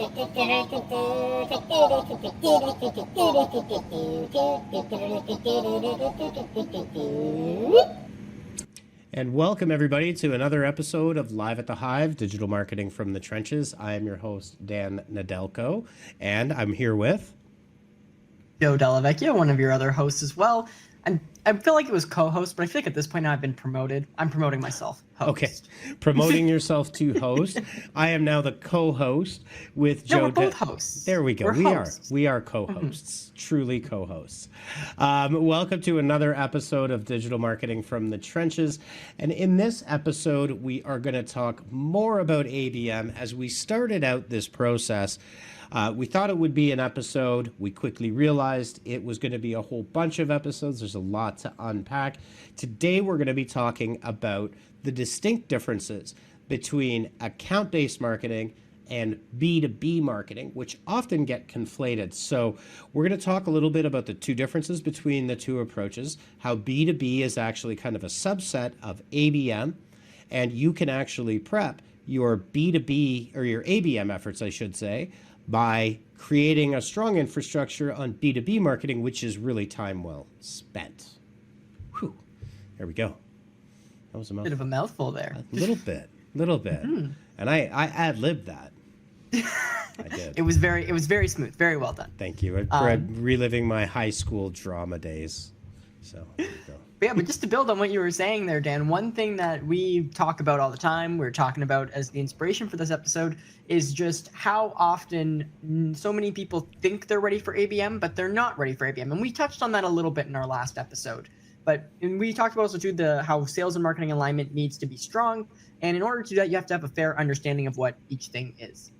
And welcome everybody to another episode of Live at the Hive, Digital Marketing from the Trenches. I am your host, Dan Nedelko, and I'm here with Joe DellaVecchia, one of your other hosts as well. I feel like it was co-host, but I feel like at this point now I've been promoted. I'm promoting myself. Host. Okay, promoting yourself to host. I am now the co-host with Joe. No, we're both hosts. There we go. We are co-hosts, truly co-hosts. Welcome to another episode of Digital Marketing from the Trenches. And in this episode, we are going to talk more about ABM. As we started out this process, we thought it would be an episode. We quickly realized it was going to be a whole bunch of episodes. There's a lot to unpack. Today, we're going to be talking about the distinct differences between account-based marketing and B2B marketing, which often get conflated. So we're going to talk a little bit about the two differences between the two approaches, how B2B is actually kind of a subset of ABM, and you can actually prep your B2B or your ABM efforts, I should say, by creating a strong infrastructure on B2B marketing, which is really time well spent. Whew. There we go. That was a mouthful. Bit of a mouthful there. A little bit. And I ad-libbed that. I did. It was very smooth. Very well done. Thank you. I'm reliving my high school drama days. So there you go. Yeah, but just to build on what you were saying there, Dan, one thing that we talk about all the time, we're talking about as the inspiration for this episode, is just how often so many people think they're ready for ABM, but they're not ready for ABM. And we touched on that a little bit in our last episode. And we talked about also too how sales and marketing alignment needs to be strong. And in order to do that, you have to have a fair understanding of what each thing is.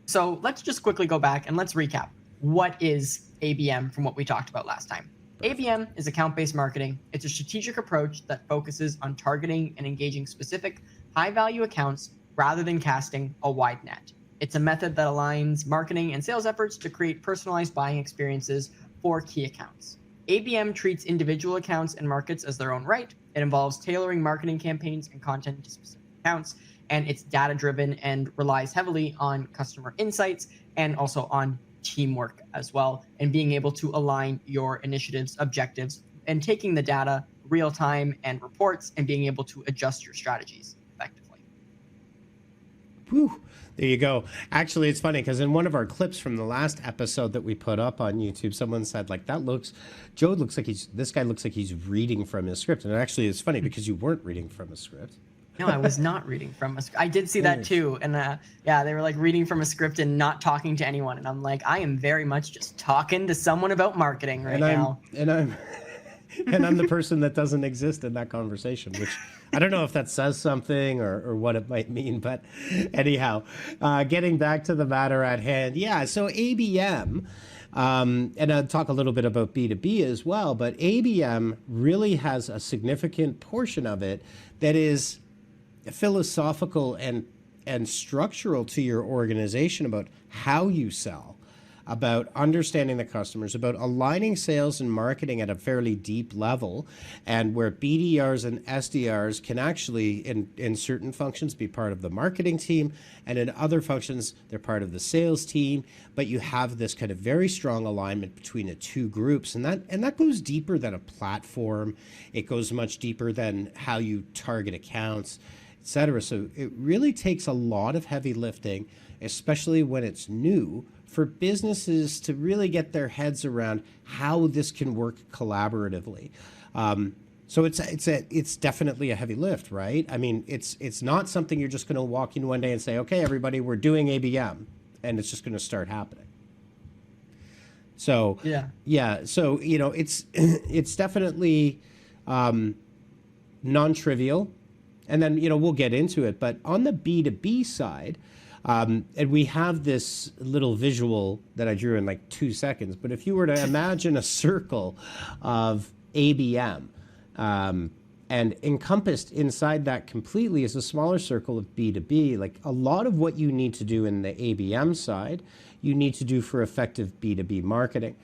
So let's just quickly go back and let's recap. What is ABM from what we talked about last time? ABM is account-based marketing. It's a strategic approach that focuses on targeting and engaging specific high-value accounts rather than casting a wide net. It's a method that aligns marketing and sales efforts to create personalized buying experiences for key accounts. ABM treats individual accounts and markets as their own right. It involves tailoring marketing campaigns and content to specific accounts, and it's data-driven and relies heavily on customer insights and also on teamwork as well, and being able to align your initiatives, objectives, and taking the data real time and reports and being able to adjust your strategies effectively. Whew. There you go. Actually, it's funny because in one of our clips from the last episode that we put up on YouTube, someone said, like, Joe looks like this guy looks like he's reading from his script. And actually, it's funny because you weren't reading from a script. No, I was not reading from a script. I did see that too. And yeah, they were like reading from a script and not talking to anyone. And I'm like, I am very much just talking to someone about marketing now. And I'm the person that doesn't exist in that conversation, which I don't know if that says something or what it might mean. But anyhow, getting back to the matter at hand. Yeah, so ABM, and I'll talk a little bit about B2B as well, but ABM really has a significant portion of it that is philosophical and structural to your organization about how you sell, about understanding the customers, about aligning sales and marketing at a fairly deep level, and where BDRs and SDRs can actually, in certain functions, be part of the marketing team, and in other functions, they're part of the sales team, but you have this kind of very strong alignment between the two groups, and that goes deeper than a platform. It goes much deeper than how you target accounts, etc. So it really takes a lot of heavy lifting, especially when it's new, for businesses to really get their heads around how this can work collaboratively. So it's definitely a heavy lift, right? I mean, it's not something you're just going to walk in one day and say, okay, everybody, we're doing ABM, and it's just going to start happening. So yeah. So it's definitely non-trivial. And then, we'll get into it. But on the B2B side, and we have this little visual that I drew in like 2 seconds. But if you were to imagine a circle of ABM, and encompassed inside that completely is a smaller circle of B2B, like a lot of what you need to do in the ABM side, you need to do for effective B2B marketing.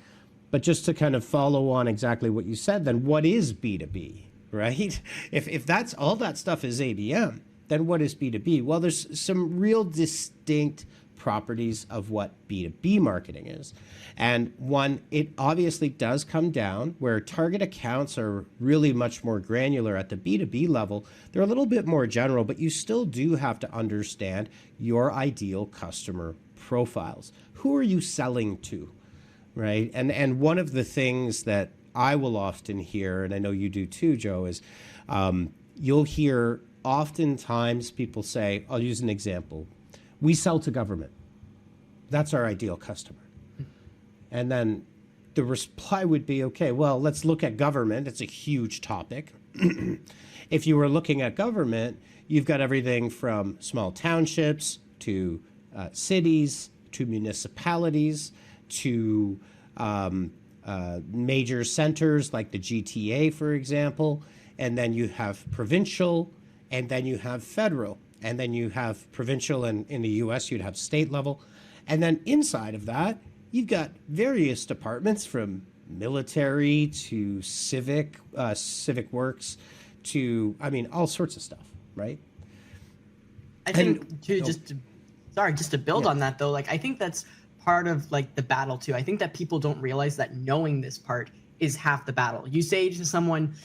But just to kind of follow on exactly what you said, then what is B2B? Right? If that's all that stuff is ABM, then what is B2B? Well, there's some real distinct properties of what B2B marketing is. And one, it obviously does come down where target accounts are really much more granular at the B2B level. They're a little bit more general, but you still do have to understand your ideal customer profiles. Who are you selling to, right? And one of the things that I will often hear, and I know you do too, Joe, is you'll hear oftentimes people say, I'll use an example, we sell to government. That's our ideal customer. And then the reply would be, okay, well, let's look at government. It's a huge topic. If you were looking at government, you've got everything from small townships to cities to municipalities to major centers like the GTA, for example. And then you have provincial, and then you have federal. And then you have provincial, and in the US, you'd have state level. And then inside of that, you've got various departments from military to civic works to, I mean, all sorts of stuff, right? I think just to build on that though, like I think that's part of like the battle too. I think that people don't realize that knowing this part is half the battle. You say to someone,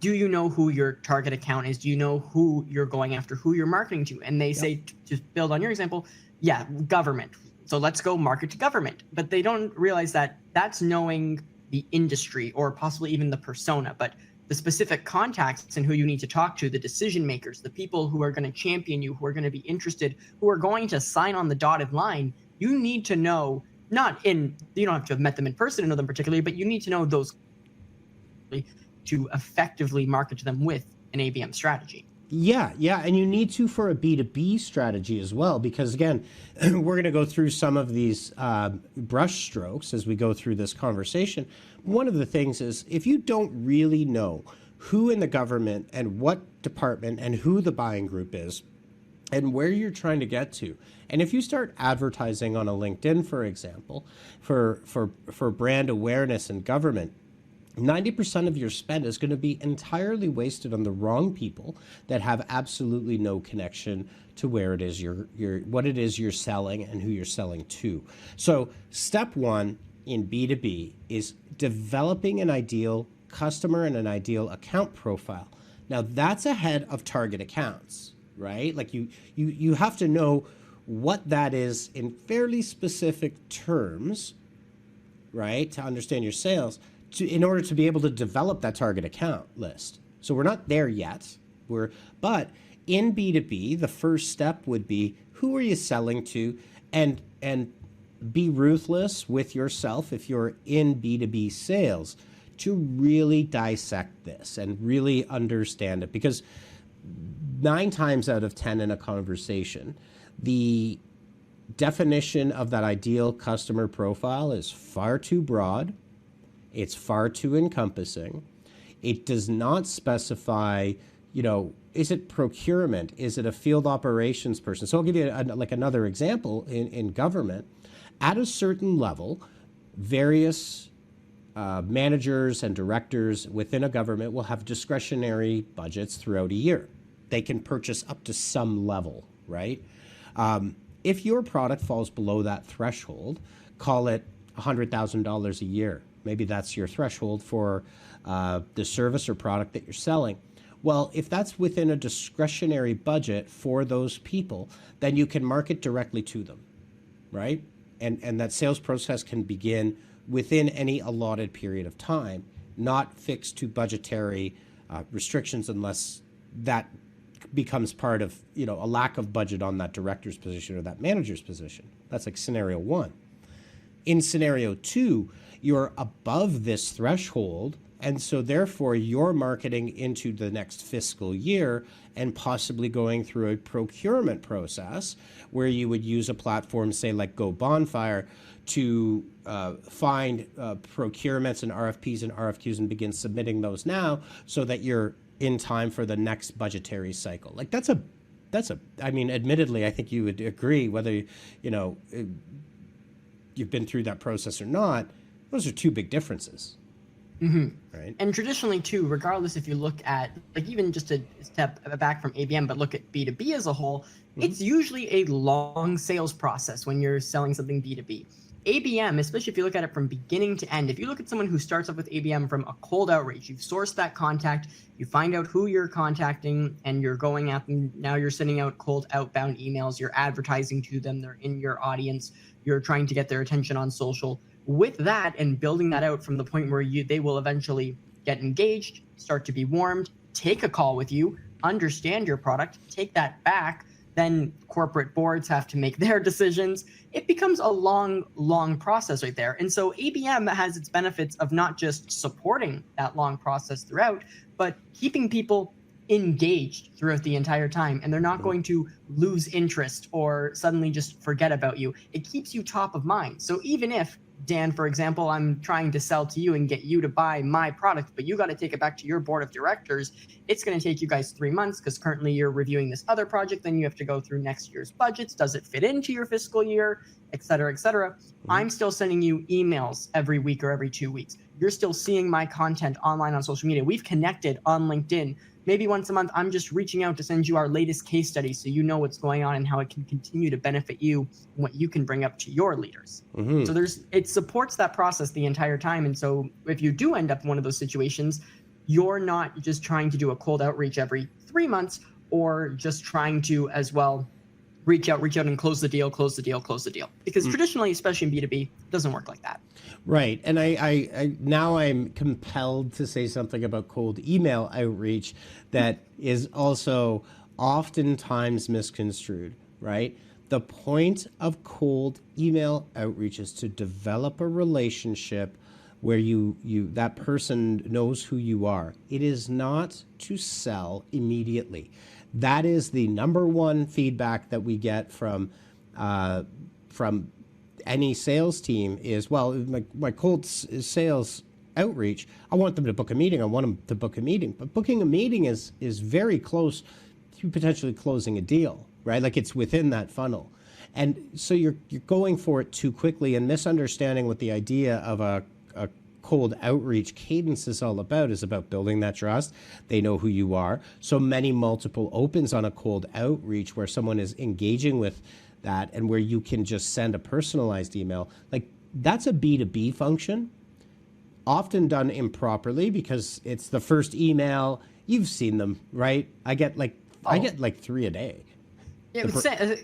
do you know who your target account is? Do you know who you're going after, who you're marketing to? And they say, to build on your example, yeah, government. So let's go market to government. But they don't realize that that's knowing the industry or possibly even the persona, but the specific contacts and who you need to talk to, the decision makers, the people who are going to champion you, who are going to be interested, who are going to sign on the dotted line. You need to know, you don't have to have met them in person to know them particularly, but you need to know those to effectively market to them with an ABM strategy. Yeah, and you need to for a B2B strategy as well, because again, we're going to go through some of these brush strokes as we go through this conversation. One of the things is if you don't really know who in the government and what department and who the buying group is and where you're trying to get to, and if you start advertising on a LinkedIn, for example, for brand awareness in government, 90% of your spend is going to be entirely wasted on the wrong people that have absolutely no connection to where it is what it is you're selling and who you're selling to. So step one in B2B is developing an ideal customer and an ideal account profile. Now that's ahead of target accounts, right? Like you have to know what that is in fairly specific terms, right? To understand your sales. In order to be able to develop that target account list. So we're not there yet. But in B2B, the first step would be who are you selling to, and be ruthless with yourself if you're in B2B sales to really dissect this and really understand it, because 9 times out of 10 in a conversation, the definition of that ideal customer profile is far too broad. It's far too encompassing. It does not specify, is it procurement? Is it a field operations person? So I'll give you another example in government. At a certain level, various managers and directors within a government will have discretionary budgets throughout a year. They can purchase up to some level, right? If your product falls below that threshold, call it $100,000 a year. Maybe that's your threshold for the service or product that you're selling. Well, if that's within a discretionary budget for those people, then you can market directly to them, right? And that sales process can begin within any allotted period of time, not fixed to budgetary restrictions unless that becomes part of, a lack of budget on that director's position or that manager's position. That's like scenario 1. In scenario 2, you're above this threshold, and so therefore you're marketing into the next fiscal year and possibly going through a procurement process where you would use a platform, say like Go Bonfire, to find procurements and RFPs and RFQs and begin submitting those now so that you're in time for the next budgetary cycle. Like that's I mean, admittedly, I think you would agree, whether, you've been through that process or not, those are 2 big differences. Mm-hmm. right? And traditionally too, regardless if you look at, like, even just a step back from ABM, but look at B2B as a whole, it's usually a long sales process when you're selling something B2B. ABM, especially if you look at it from beginning to end, if you look at someone who starts off with ABM from a cold outreach, you've sourced that contact, you find out who you're contacting, and you're going out and now you're sending out cold outbound emails, you're advertising to them, they're in your audience, you're trying to get their attention on social. With that and building that out from the point where they will eventually get engaged, start to be warmed, take a call with you, understand your product, take that back, then corporate boards have to make their decisions. It becomes a long process right there. And so ABM has its benefits of not just supporting that long process throughout, but keeping people engaged throughout the entire time. And they're not going to lose interest or suddenly just forget about you. It keeps you top of mind. So even if, Dan, for example, I'm trying to sell to you and get you to buy my product, but you got to take it back to your board of directors, it's going to take you guys 3 months because currently you're reviewing this other project. Then you have to go through next year's budgets. Does it fit into your fiscal year, et cetera, et cetera? I'm still sending you emails every week or every 2 weeks. You're still seeing my content online on social media. We've connected on LinkedIn. Maybe once a month, I'm just reaching out to send you our latest case study so you know what's going on and how it can continue to benefit you and what you can bring up to your leaders. So it supports that process the entire time. And so if you do end up in one of those situations, you're not just trying to do a cold outreach every 3 months or just trying to as well reach out and close the deal. Because traditionally, especially in B2B, it doesn't work like that. Right. And I now I'm compelled to say something about cold email outreach that is also oftentimes misconstrued, right? The point of cold email outreach is to develop a relationship where you that person knows who you are. It is not to sell immediately. That is the number one feedback that we get from any sales team is, well, my cold sales outreach, I want them to book a meeting. I want them to book a meeting. But booking a meeting is very close to potentially closing a deal, right? Like it's within that funnel. And so you're going for it too quickly and misunderstanding what the idea of a cold outreach cadence is all about is about building that trust. They know who you are. So many multiple opens on a cold outreach where someone is engaging with that and where you can just send a personalized email. Like that's a B2B function, often done improperly because it's the first email. You've seen them, right? I get like 3 a day. Yeah,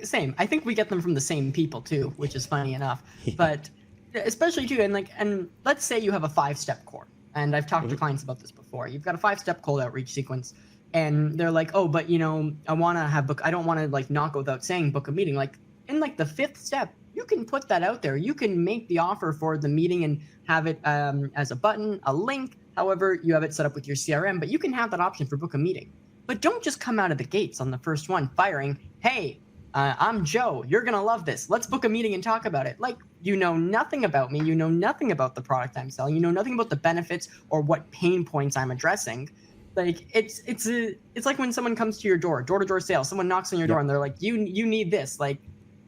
same. I think we get them from the same people too, which is funny enough. Yeah. But especially too, and let's say you have a 5-step core, and I've talked to clients about this before. You've got a 5-step cold outreach sequence, and they're like, oh, but I want to have I don't want to like not go without saying book a meeting. Like in like the 5th step, you can put that out there. You can make the offer for the meeting and have it as a button, a link. However, you have it set up with your CRM, but you can have that option for book a meeting. But don't just come out of the gates on the first one firing, hey, I'm Joe. You're going to love this. Let's book a meeting and talk about it. Like, you know nothing about me. You know nothing about the product I'm selling. You know nothing about the benefits or what pain points I'm addressing. Like, it's like when someone comes to your door-to-door sales, someone knocks on your door and they're like, you need this. Like,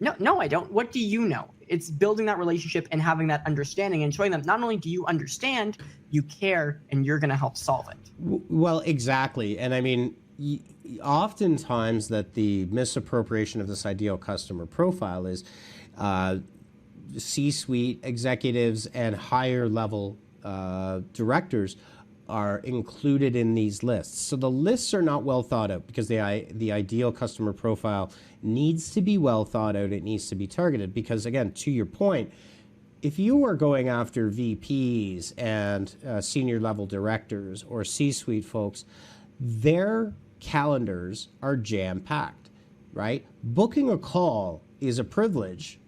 no, I don't. What do you know? It's building that relationship and having that understanding and showing them not only do you understand, you care, and you're going to help solve it. Well, exactly. And I mean, oftentimes that the misappropriation of this ideal customer profile is C-suite executives and higher level directors are included in these lists. So the lists are not well thought out because the ideal customer profile needs to be well thought out. It needs to be targeted because, again, to your point, if you are going after VPs and senior level directors or C-suite folks, their calendars are jam-packed, right? Booking a call is a privilege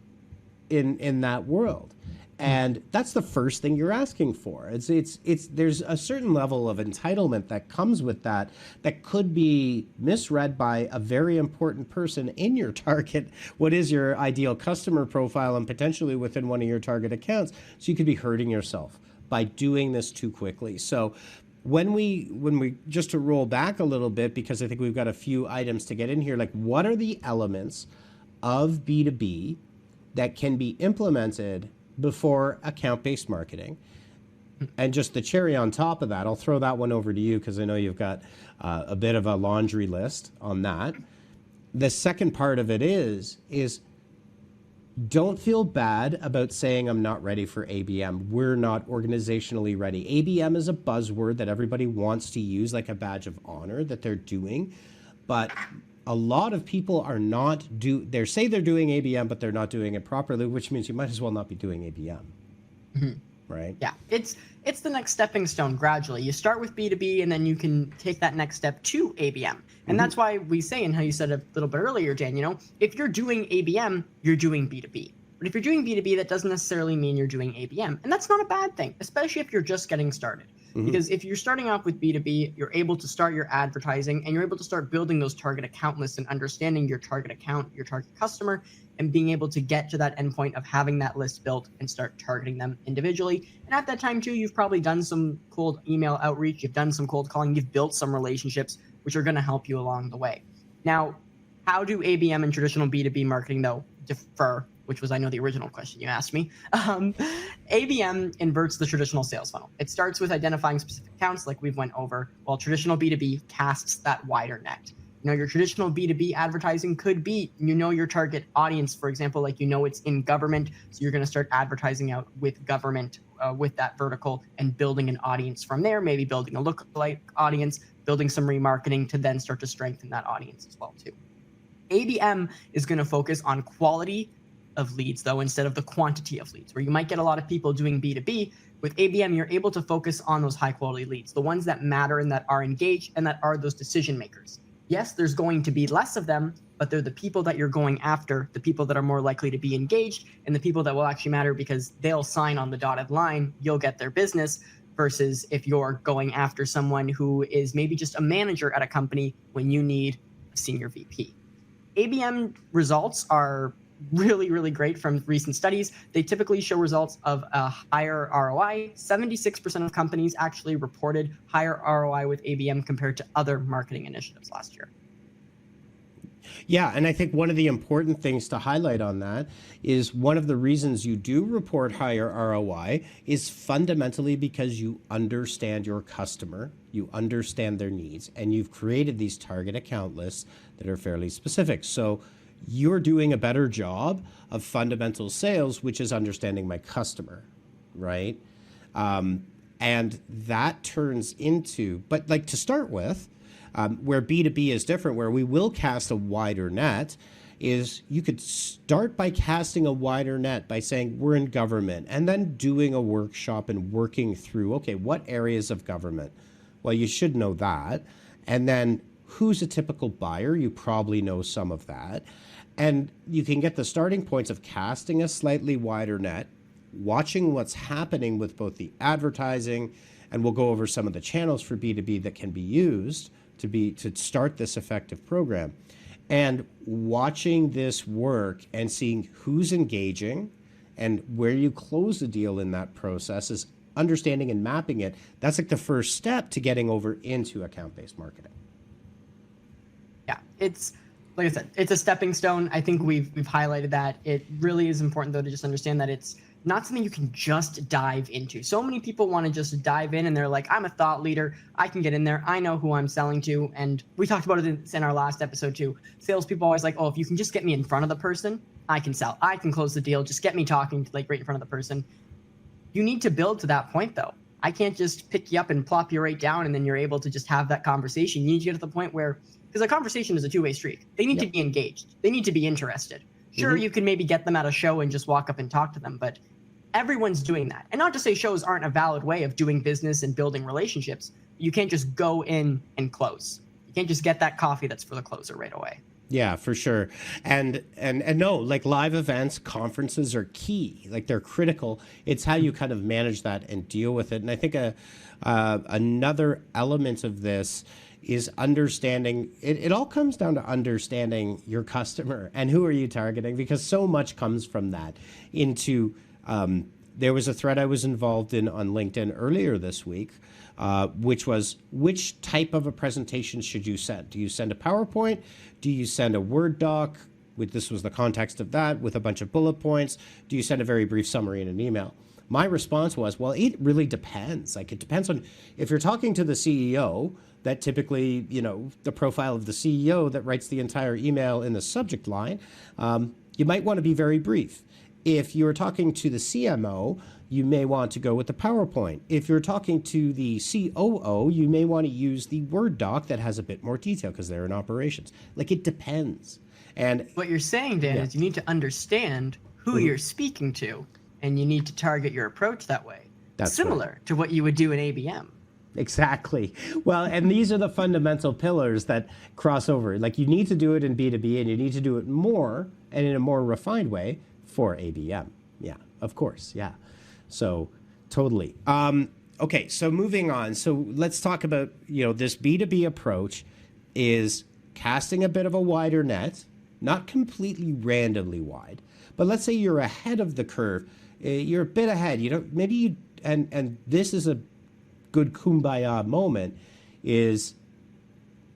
in that world. And that's the first thing you're asking for. There's a certain level of entitlement that comes with that could be misread by a very important person in your target. What is your ideal customer profile and potentially within one of your target accounts? So you could be hurting yourself by doing this too quickly. So when we just to roll back a little bit, because I think we've got a few items to get in here, like what are the elements of B2B that can be implemented before account-based marketing And just the cherry on top of that, I'll throw that one over to you because I know you've got a bit of a laundry list on that. The second part of it is don't feel bad about saying I'm not ready for ABM. We're not organizationally ready. ABM is a buzzword that everybody wants to use like a badge of honor that they're doing, but a lot of people are not they say they're doing ABM, but they're not doing it properly, which means you might as well not be doing ABM. Right? Yeah, it's the next stepping stone gradually. You start with B2B and then you can take that next step to ABM. And that's why we say, and how you said a little bit earlier, Dan, if you're doing ABM, you're doing B2B. But if you're doing B2B, that doesn't necessarily mean you're doing ABM. And that's not a bad thing, especially if you're just getting started. Because if you're starting off with B2B, you're able to start your advertising and you're able to start building those target account lists and understanding your target account, your target customer, and being able to get to that endpoint of having that list built and start targeting them individually. And at that time too, you've probably done some cold email outreach, you've done some cold calling, you've built some relationships, which are going to help you along the way. Now, how do ABM and traditional B2B marketing though differ? Which was, I know, the original question you asked me. ABM inverts the traditional sales funnel. It starts with identifying specific accounts like we've went over, while traditional B2B casts that wider net. Your traditional B2B advertising could be, your target audience, for example, like, it's in government. So you're going to start advertising out with government, with that vertical and building an audience from there, maybe building a lookalike audience, building some remarketing to then start to strengthen that audience as well too. ABM is going to focus on quality of leads though, instead of the quantity of leads, where you might get a lot of people doing B2B. With ABM, you're able to focus on those high quality leads, the ones that matter and that are engaged and that are those decision makers. Yes, there's going to be less of them, but they're the people that you're going after, the people that are more likely to be engaged, and the people that will actually matter because they'll sign on the dotted line, you'll get their business, versus if you're going after someone who is maybe just a manager at a company when you need a senior VP. ABM results are really, really great from recent studies. They typically show results of a higher ROI. 76% of companies actually reported higher ROI with ABM compared to other marketing initiatives last year. Yeah, and I think one of the important things to highlight on that is one of the reasons you do report higher ROI is fundamentally because you understand your customer, you understand their needs, and you've created these target account lists that are fairly specific. So you're doing a better job of fundamental sales, which is understanding my customer, right? And that turns into, but like to start with, where B2B is different, where we will cast a wider net, is you could start by casting a wider net by saying we're in government and then doing a workshop and working through, okay, what areas of government? Well, you should know that. And then who's a typical buyer? You probably know some of that. And you can get the starting points of casting a slightly wider net, watching what's happening with both the advertising, and we'll go over some of the channels for B2B that can be used to start this effective program, and watching this work and seeing who's engaging and where you close the deal in that process is understanding and mapping it. That's like the first step to getting over into account-based marketing. Yeah, it's like I said, it's a stepping stone. I think we've highlighted that. It really is important though to just understand that it's not something you can just dive into. So many people want to just dive in and they're like, I'm a thought leader. I can get in there. I know who I'm selling to. And we talked about it in our last episode too. Salespeople always like, oh, if you can just get me in front of the person, I can sell. I can close the deal. Just get me talking like right in front of the person. You need to build to that point though. I can't just pick you up and plop you right down and then you're able to just have that conversation. You need to get to the point where, because a conversation is a two-way street. They need to be engaged. They need to be interested. Sure, you can maybe get them at a show and just walk up and talk to them, but everyone's doing that. And not to say shows aren't a valid way of doing business and building relationships. You can't just go in and close. You can't just get that coffee that's for the closer right away. Yeah, for sure. And no, like live events, conferences are key. Like they're critical. It's how you kind of manage that and deal with it. And I think another element of this is understanding, it all comes down to understanding your customer and who are you targeting, because so much comes from that into, there was a thread I was involved in on LinkedIn earlier this week, which was, which type of a presentation should you send? Do you send a PowerPoint? Do you send a Word doc? This was the context of that with a bunch of bullet points. Do you send a very brief summary in an email? my response was, well, it really depends. Like, it depends on if you're talking to the CEO, that typically, the profile of the CEO that writes the entire email in the subject line, you might want to be very brief. If you're talking to the CMO, you may want to go with the PowerPoint. If you're talking to the COO, you may want to use the Word doc that has a bit more detail because they're in operations. Like, it depends. And what you're saying, Dan, is you need to understand who you're speaking to, and you need to target your approach that way. That's similar to what you would do in ABM. Exactly. Well, and these are the fundamental pillars that cross over. Like, you need to do it in B2B, and you need to do it more and in a more refined way for ABM. Yeah, of course. Yeah. So totally. Okay, so moving on. So let's talk about, this B2B approach is casting a bit of a wider net, not completely randomly wide, but let's say you're ahead of the curve. You're a bit ahead. And this is a good kumbaya moment, is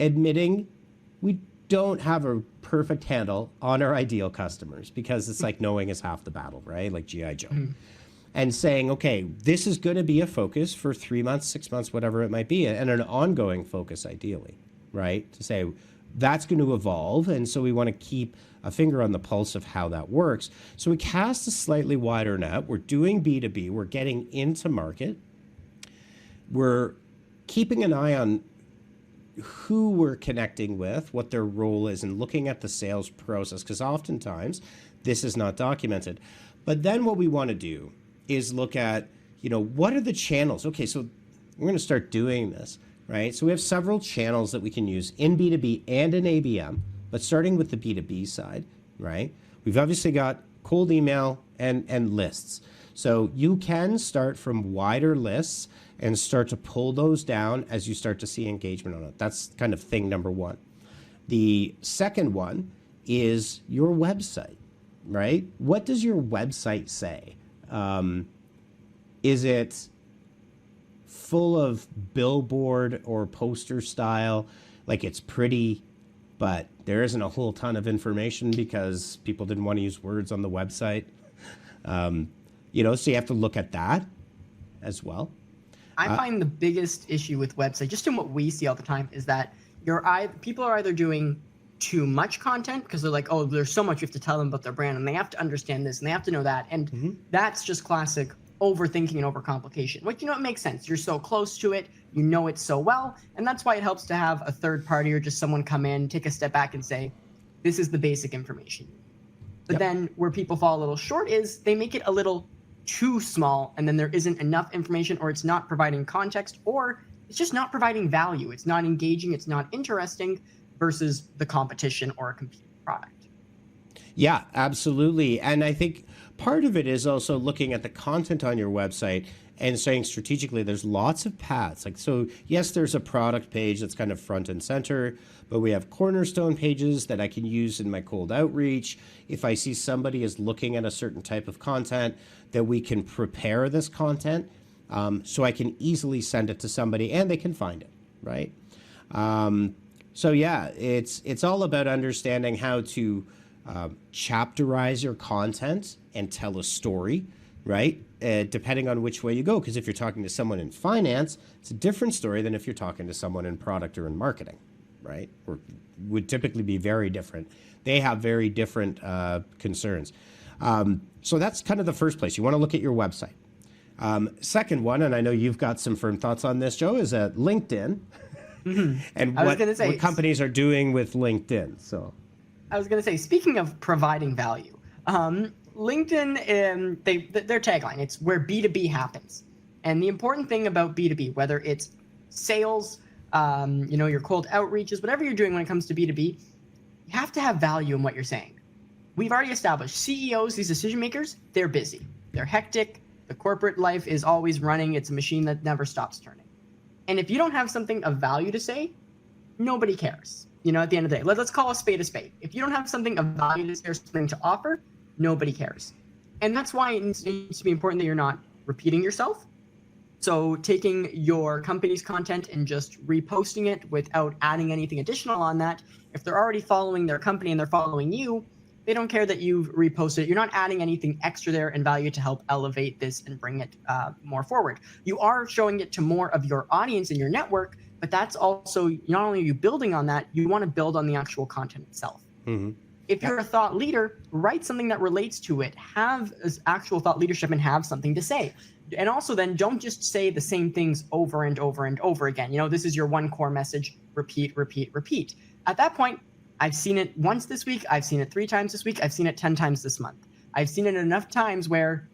admitting we don't have a perfect handle on our ideal customers, because it's like knowing is half the battle, right? Like G.I. Joe. And saying, okay, this is going to be a focus for 3 months, 6 months, whatever it might be, and an ongoing focus ideally, right? To say that's going to evolve, and so we want to keep a finger on the pulse of how that works. So we cast a slightly wider net. We're doing B2B. We're getting into market. We're keeping an eye on who we're connecting with, what their role is, and looking at the sales process, because oftentimes this is not documented. But then what we want to do is look at, what are the channels? Okay, so we're going to start doing this, right? So we have several channels that we can use in B2B and in ABM, but starting with the B2B side, right? We've obviously got cold email and lists. So you can start from wider lists and start to pull those down as you start to see engagement on it. That's kind of thing number one. The second one is your website, right? What does your website say? Is it full of billboard or poster style? Like, it's pretty, but there isn't a whole ton of information because people didn't want to use words on the website. So you have to look at that as well. I find the biggest issue with website, just in what we see all the time, is that people are either doing too much content because they're like, oh, there's so much you have to tell them about their brand, and they have to understand this and they have to know that. And that's just classic overthinking and overcomplication, which, it makes sense. You're so close to it, you know it so well. And that's why it helps to have a third party or just someone come in, take a step back and say, this is the basic information. But then where people fall a little short is they make it a little too small, and then there isn't enough information, or it's not providing context, or it's just not providing value. It's not engaging, it's not interesting versus the competition or a competing product. Yeah, absolutely. And I think part of it is also looking at the content on your website and saying strategically, there's lots of paths. Like, so yes, there's a product page that's kind of front and center, but we have cornerstone pages that I can use in my cold outreach. If I see somebody is looking at a certain type of content, that we can prepare this content so I can easily send it to somebody and they can find it, right? So yeah, it's all about understanding how to chapterize your content and tell a story, right? Depending on which way you go. Because if you're talking to someone in finance, it's a different story than if you're talking to someone in product or in marketing, right? Or would typically be very different. They have very different concerns. So that's kind of the first place. You want to look at your website. Second one, and I know you've got some firm thoughts on this, Joe, is LinkedIn. And what companies are doing with LinkedIn. So I was going to say, speaking of providing value, LinkedIn, their tagline, it's where B2B happens. And the important thing about B2B, whether it's sales, your cold outreaches, whatever you're doing when it comes to B2B, you have to have value in what you're saying. We've already established CEOs, these decision makers, they're busy. They're hectic. The corporate life is always running. It's a machine that never stops turning. And if you don't have something of value to say, nobody cares. At the end of the day, let's call a spade a spade. If you don't have something of value to say or something to offer, nobody cares. And that's why it needs to be important that you're not repeating yourself. So taking your company's content and just reposting it without adding anything additional on that, if they're already following their company and they're following you, They don't care that you've reposted it. You're not adding anything extra there in value to help elevate this and bring it more forward. You are showing it to more of your audience and your network, but that's also, not only are you building on that, you want to build on the actual content itself. If you're a thought leader, write something that relates to it. Have actual thought leadership and have something to say. And also then don't just say the same things over and over and over again. This is your one core message, repeat, repeat, repeat. At that point, I've seen it once this week. I've seen it 3 times this week. I've seen it 10 times this month. I've seen it enough times where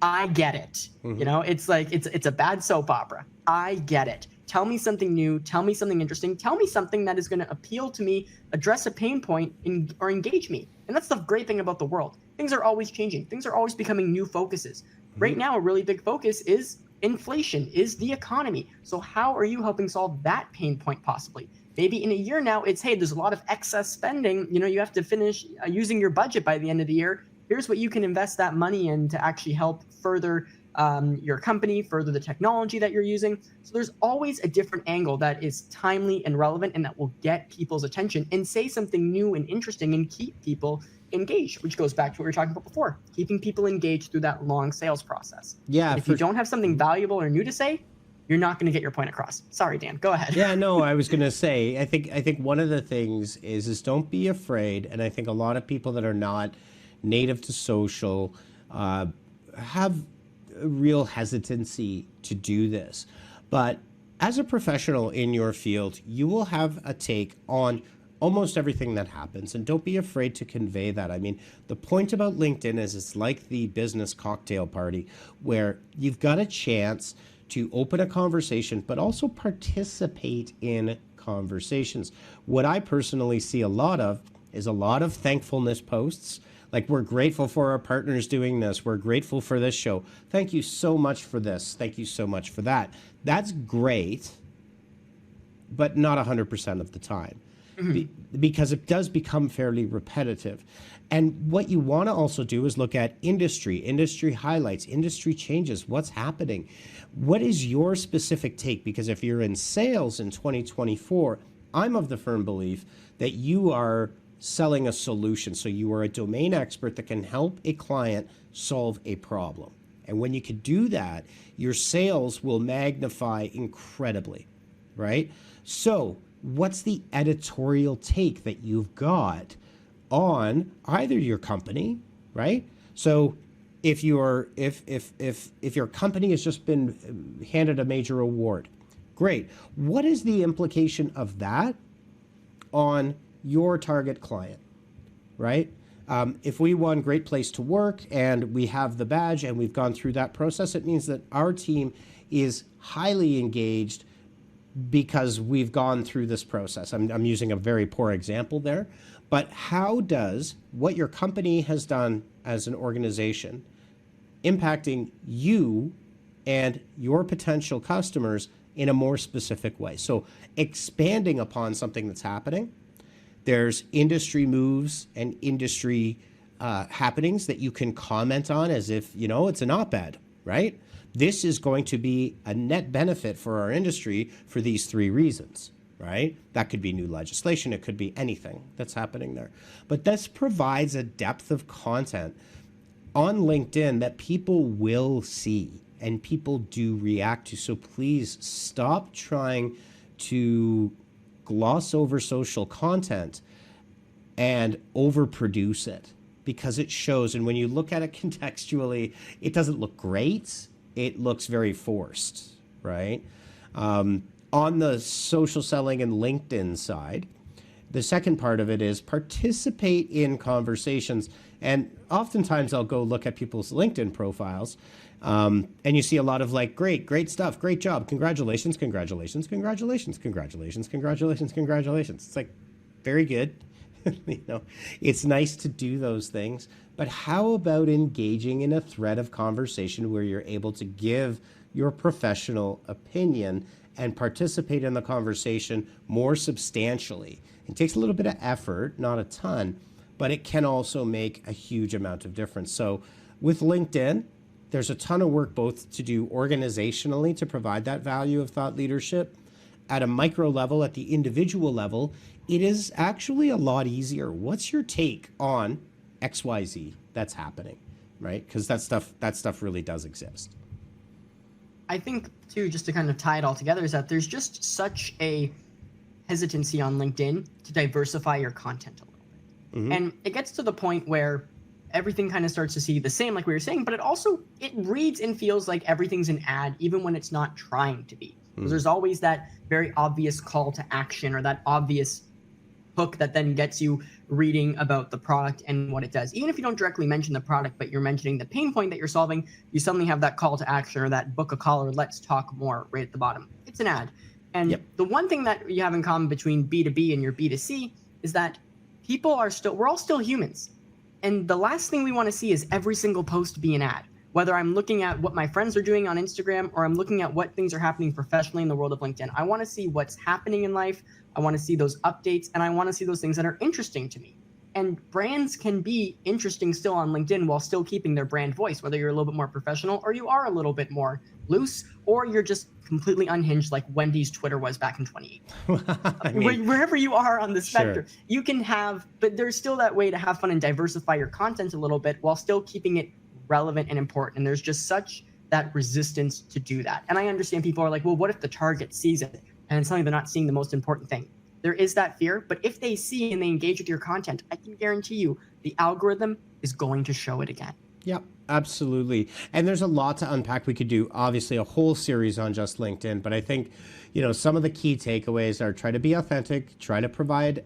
I get it. It's like, it's a bad soap opera. I get it. Tell me something new. Tell me something interesting. Tell me something that is going to appeal to me, address a pain point, or engage me. And that's the great thing about the world. Things are always changing. Things are always becoming new focuses. Right now, a really big focus is inflation, is the economy. So how are you helping solve that pain point possibly? Maybe in a year now, it's, hey, there's a lot of excess spending. You have to finish using your budget by the end of the year. Here's what you can invest that money in to actually help further your company, further the technology that you're using. So there's always a different angle that is timely and relevant and that will get people's attention and say something new and interesting and keep people engaged, which goes back to what we were talking about before, keeping people engaged through that long sales process. Yeah. And if you don't have something valuable or new to say, you're not going to get your point across. Sorry, Dan, go ahead. Yeah, no, I was going to say, I think one of the things is don't be afraid. And I think a lot of people that are not native to social have a real hesitancy to do this. But as a professional in your field, you will have a take on almost everything that happens. And don't be afraid to convey that. I mean, the point about LinkedIn is it's like the business cocktail party where you've got a chance to open a conversation, but also participate in conversations. What I personally see a lot of is a lot of thankfulness posts. Like, we're grateful for our partners doing this. We're grateful for this show. Thank you so much for this. Thank you so much for that. That's great, but not 100% of the time. Because it does become fairly repetitive. And what you want to also do is look at industry highlights, industry changes, what's happening. What is your specific take? Because if you're in sales in 2024, I'm of the firm belief that you are selling a solution. So you are a domain expert that can help a client solve a problem. And when you can do that, your sales will magnify incredibly, right? So what's the editorial take that you've got on either your company, right? So if your company has just been handed a major award, great. What is the implication of that on your target client, right? If we won Great Place to Work and we have the badge and we've gone through that process, it means that our team is highly engaged because we've gone through this process. I'm using a very poor example there, but how does what your company has done as an organization impacting you and your potential customers in a more specific way? So expanding upon something that's happening, there's industry moves and industry happenings that you can comment on as if, it's an op-ed, right? This is going to be a net benefit for our industry for these 3 reasons, right? That could be new legislation. It could be anything that's happening there. But this provides a depth of content on LinkedIn that people will see and people do react to. So please stop trying to gloss over social content and overproduce it, because it shows. And when you look at it contextually, it doesn't look great. It looks very forced, right? On the social selling and LinkedIn side, the second part of it is participate in conversations. And oftentimes I'll go look at people's LinkedIn profiles, and you see a lot of like, great stuff, great job, congratulations, congratulations, congratulations, congratulations, congratulations, congratulations. It's like, very good. It's nice to do those things, but how about engaging in a thread of conversation where you're able to give your professional opinion and participate in the conversation more substantially? It takes a little bit of effort, not a ton, but it can also make a huge amount of difference. So with LinkedIn, there's a ton of work both to do organizationally to provide that value of thought leadership. At a micro level, at the individual level, it is actually a lot easier. What's your take on XYZ that's happening, right? Because that stuff really does exist. I think too, just to kind of tie it all together, is that there's just such a hesitancy on LinkedIn to diversify your content a little bit. Mm-hmm. And it gets to the point where everything kind of starts to see the same, like we were saying, but it reads and feels like everything's an ad, even when it's not trying to be. Because there's always that very obvious call to action or that obvious hook that then gets you reading about the product and what it does. Even if you don't directly mention the product, but you're mentioning the pain point that you're solving, you suddenly have that call to action or that book a call or let's talk more right at the bottom. It's an ad. And the one thing that you have in common between B2B and your B2C is that we're all still humans. And the last thing we want to see is every single post be an ad. Whether I'm looking at what my friends are doing on Instagram or I'm looking at what things are happening professionally in the world of LinkedIn, I want to see what's happening in life. I want to see those updates, and I want to see those things that are interesting to me. And brands can be interesting still on LinkedIn while still keeping their brand voice, whether you're a little bit more professional or you are a little bit more loose, or you're just completely unhinged like Wendy's Twitter was back in 2018. Wherever you are on the spectrum, you can have, but there's still that way to have fun and diversify your content a little bit while still keeping it relevant and important. And there's just such that resistance to do that. And I understand people are like, well, what if the target sees it and suddenly they're not seeing the most important thing? There is that fear, but if they see and they engage with your content, I can guarantee you the algorithm is going to show it again. Yep, absolutely. And there's a lot to unpack. We could do obviously a whole series on just LinkedIn, but I think, some of the key takeaways are try to be authentic, try to provide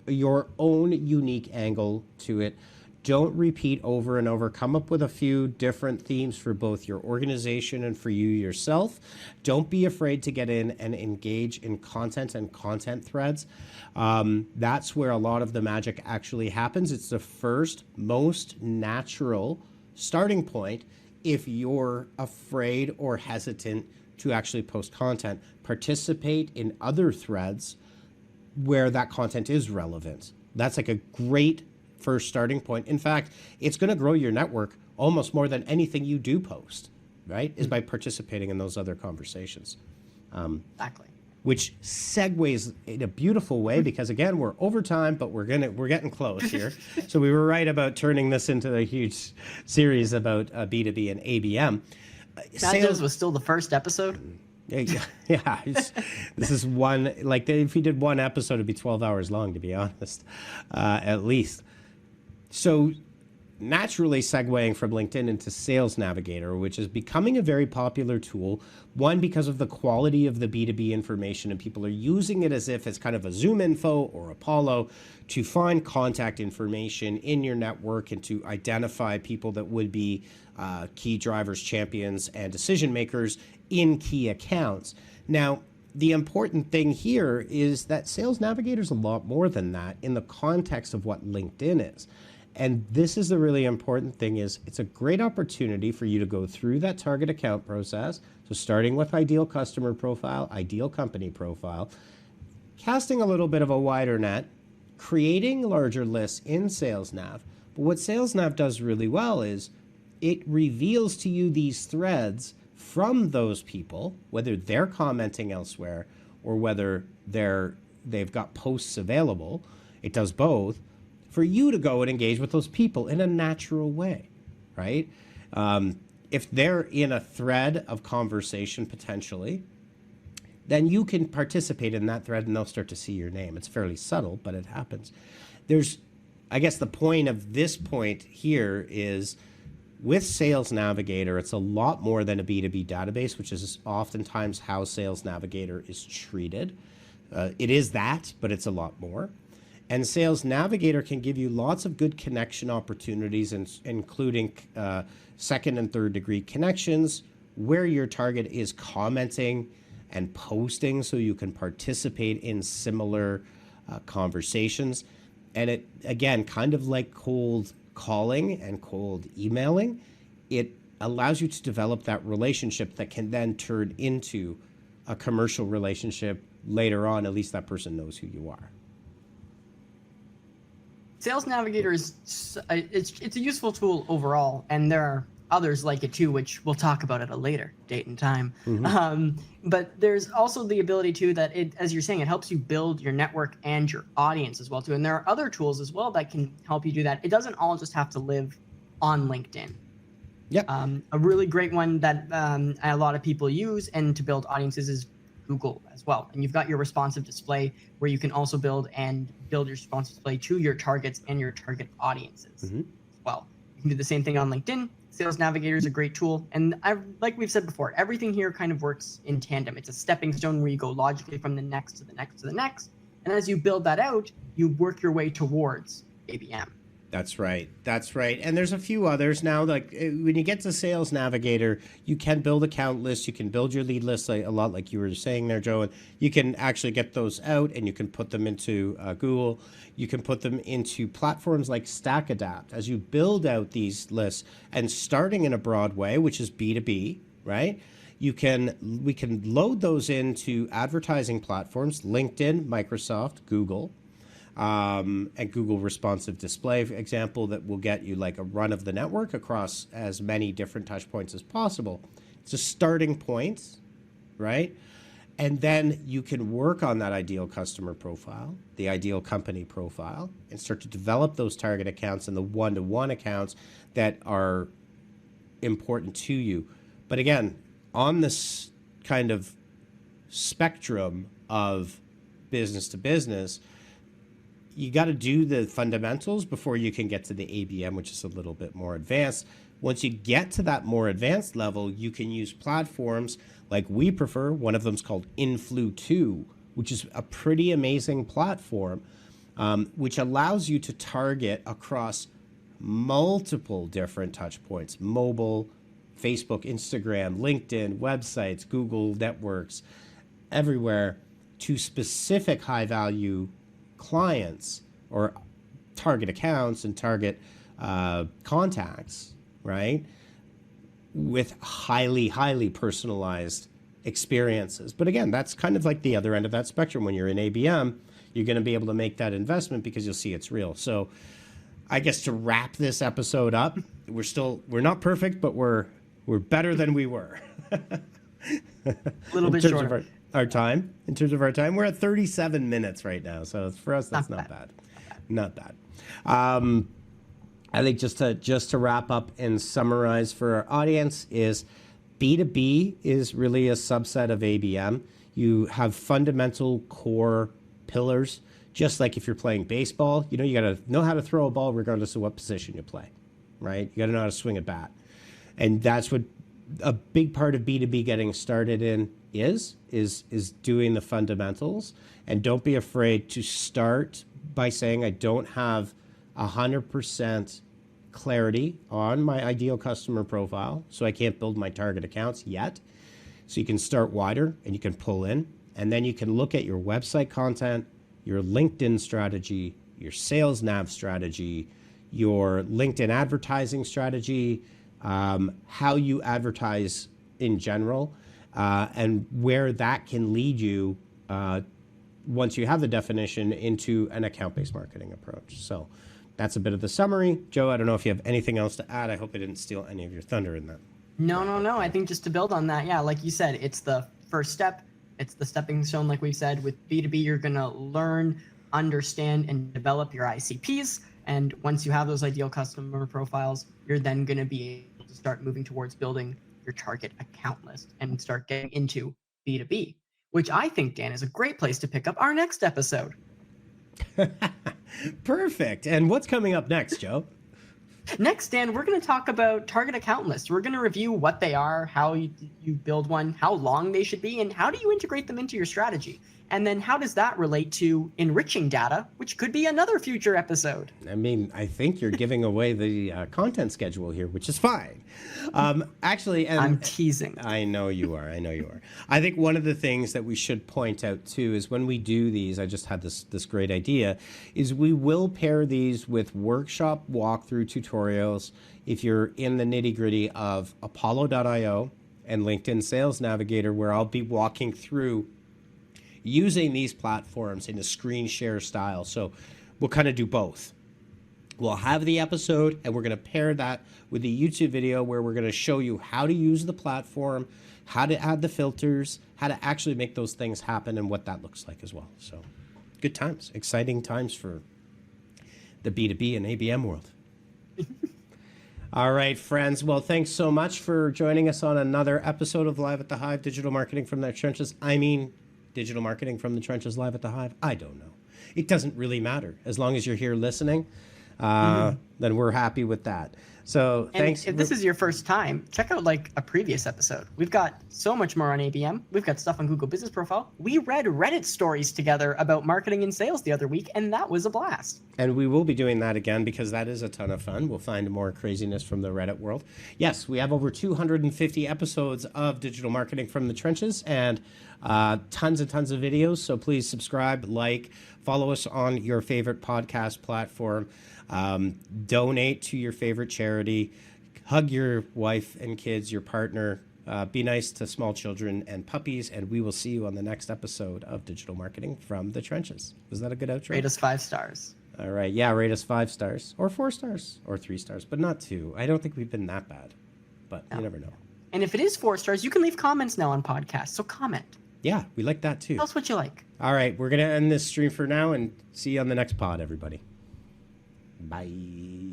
your own unique angle to it. Don't repeat over and over. Come up with a few different themes for both your organization and for you yourself. Don't be afraid to get in and engage in content and content threads. That's where a lot of the magic actually happens. It's the first, most natural starting point if you're afraid or hesitant to actually post content. Participate in other threads where that content is relevant. That's like a great first starting point. In fact, it's going to grow your network almost more than anything you do post, right? Is by participating in those other conversations. Exactly. Which segues in a beautiful way because again, we're over time, but we're getting close here. So we were right about turning this into a huge series about B2B and ABM. Sales was still the first episode. Yeah, this is one, like if you did one episode, it'd be 12 hours long, to be honest, at least. So naturally segueing from LinkedIn into Sales Navigator, which is becoming a very popular tool, one, because of the quality of the B2B information, and people are using it as if it's kind of a Zoom info or Apollo to find contact information in your network and to identify people that would be key drivers, champions, and decision makers in key accounts. Now, the important thing here is that Sales Navigator is a lot more than that in the context of what LinkedIn is. And this is the really important thing is it's a great opportunity for you to go through that target account process. So starting with ideal customer profile, ideal company profile, casting a little bit of a wider net, creating larger lists in Sales Nav. But what Sales Nav does really well is it reveals to you these threads from those people, whether they're commenting elsewhere or whether they've got posts available. It does both. For you to go and engage with those people in a natural way, right? If they're in a thread of conversation potentially, then you can participate in that thread and they'll start to see your name. It's fairly subtle, but it happens. I guess the point of this point here is with Sales Navigator, it's a lot more than a B2B database, which is oftentimes how Sales Navigator is treated. It is that, but it's a lot more. And Sales Navigator can give you lots of good connection opportunities, including second and third degree connections, where your target is commenting and posting so you can participate in similar conversations. And it, again, kind of like cold calling and cold emailing, it allows you to develop that relationship that can then turn into a commercial relationship later on. At least that person knows who you are. Sales Navigator is it's a useful tool overall, and there are others like it too, which we'll talk about at a later date and time. Mm-hmm. But there's also the ability too that it, as you're saying, it helps you build your network and your audience as well too. And there are other tools as well that can help you do that. It doesn't all just have to live on LinkedIn. Yep. A really great one that a lot of people use and to build audiences is Google as well. And you've got your responsive display where you can also build your responsive display to your targets and your target audiences as well. You can do the same thing on LinkedIn. Sales Navigator is a great tool. And like we've said before, everything here kind of works in tandem. It's a stepping stone where you go logically from the next to the next to the next. And as you build that out, you work your way towards ABM. That's right. That's right. And there's a few others now. Like when you get to Sales Navigator, you can build account lists. You can build your lead lists a lot, like you were saying there, Joe. And you can actually get those out and you can put them into Google. You can put them into platforms like StackAdapt as you build out these lists. And starting in a broad way, which is B2B, right? We can load those into advertising platforms, LinkedIn, Microsoft, Google. And Google responsive display, for example, that will get you like a run of the network across as many different touch points as possible. It's a starting point, right? And then you can work on that ideal customer profile, the ideal company profile, and start to develop those target accounts and the one-to-one accounts that are important to you. But again, on this kind of spectrum of business to business, you got to do the fundamentals before you can get to the ABM, which is a little bit more advanced. Once you get to that more advanced level, you can use platforms like we prefer. One of them is called Influ2, which is a pretty amazing platform, which allows you to target across multiple different touch points: mobile, Facebook, Instagram, LinkedIn, websites, Google networks, everywhere, to specific high-value clients or target accounts and target contacts, right? With highly personalized experiences. But again, that's kind of like the other end of that spectrum. When you're in ABM, you're going to be able to make that investment because you'll see it's real. So I guess to wrap this episode up, we're not perfect, but we're better than we were. A little bit shorter. In terms of our time, we're at 37 minutes right now. So for us, that's not bad. Not bad. I think just to wrap up and summarize for our audience is B2B is really a subset of ABM. You have fundamental core pillars, just like if you're playing baseball, you got to know how to throw a ball regardless of what position you play, right? You got to know how to swing a bat. And that's what a big part of B2B getting started in is doing the fundamentals. And don't be afraid to start by saying, I don't have 100% clarity on my ideal customer profile, so I can't build my target accounts yet. So you can start wider and you can pull in, and then you can look at your website content, your LinkedIn strategy, your sales nav strategy, your LinkedIn advertising strategy, how you advertise in general, and where that can lead you once you have the definition into an account-based marketing approach. So that's a bit of the summary. Joe, I don't know if you have anything else to add. I hope I didn't steal any of your thunder in that. No. I think just to build on that, yeah, like you said, it's the first step. It's the stepping stone, like we said. With B2B, you're going to learn, understand, and develop your ICPs. And once you have those ideal customer profiles, you're then going to be able to start moving towards building your target account list and start getting into B2B, which I think, Dan, is a great place to pick up our next episode. Perfect. And what's coming up next, Joe? Next, Dan, we're going to talk about target account lists. We're going to review what they are, how you build one, how long they should be, and how do you integrate them into your strategy. And then how does that relate to enriching data, which could be another future episode? I mean, I think you're giving away the content schedule here, which is fine. Actually, and I'm teasing. I know you are. I think one of the things that we should point out too is when we do these, I just had this great idea, is we will pair these with workshop walkthrough tutorials. If you're in the nitty-gritty of Apollo.io and LinkedIn Sales Navigator, where I'll be walking through using these platforms in a screen share style. So we'll kind of do both. We'll have the episode, and we're going to pair that with the YouTube video where we're going to show you how to use the platform, how to add the filters, how to actually make those things happen, and what that looks like as well. So good times, exciting times for the B2B and ABM world. All right, friends. Well, thanks so much for joining us on another episode of Live at the Hive, Digital Marketing from the Trenches. I mean, Digital Marketing from the Trenches, Live at the Hive. I don't know. It doesn't really matter. As long as you're here listening, then we're happy with that. So thanks. If this is your first time, check out like a previous episode. We've got so much more on ABM. We've got stuff on Google Business Profile. We read Reddit stories together about marketing and sales the other week, and that was a blast. And we will be doing that again because that is a ton of fun. We'll find more craziness from the Reddit world. Yes, we have over 250 episodes of Digital Marketing from the Trenches and tons and tons of videos. So please subscribe, like, follow us on your favorite podcast platform. Donate to your favorite charity, hug your wife and kids, your partner, be nice to small children and puppies, and we will see you on the next episode of Digital Marketing from the Trenches. Was that a good outro? Rate us 5 stars. All right. Yeah, rate us 5 stars or 4 stars or 3 stars, but not 2. I don't think we've been that bad, but you never know. And if it is 4 stars, you can leave comments now on podcasts, so comment. Yeah, we like that too. Tell us what you like. All right. We're going to end this stream for now and see you on the next pod, everybody. Bye.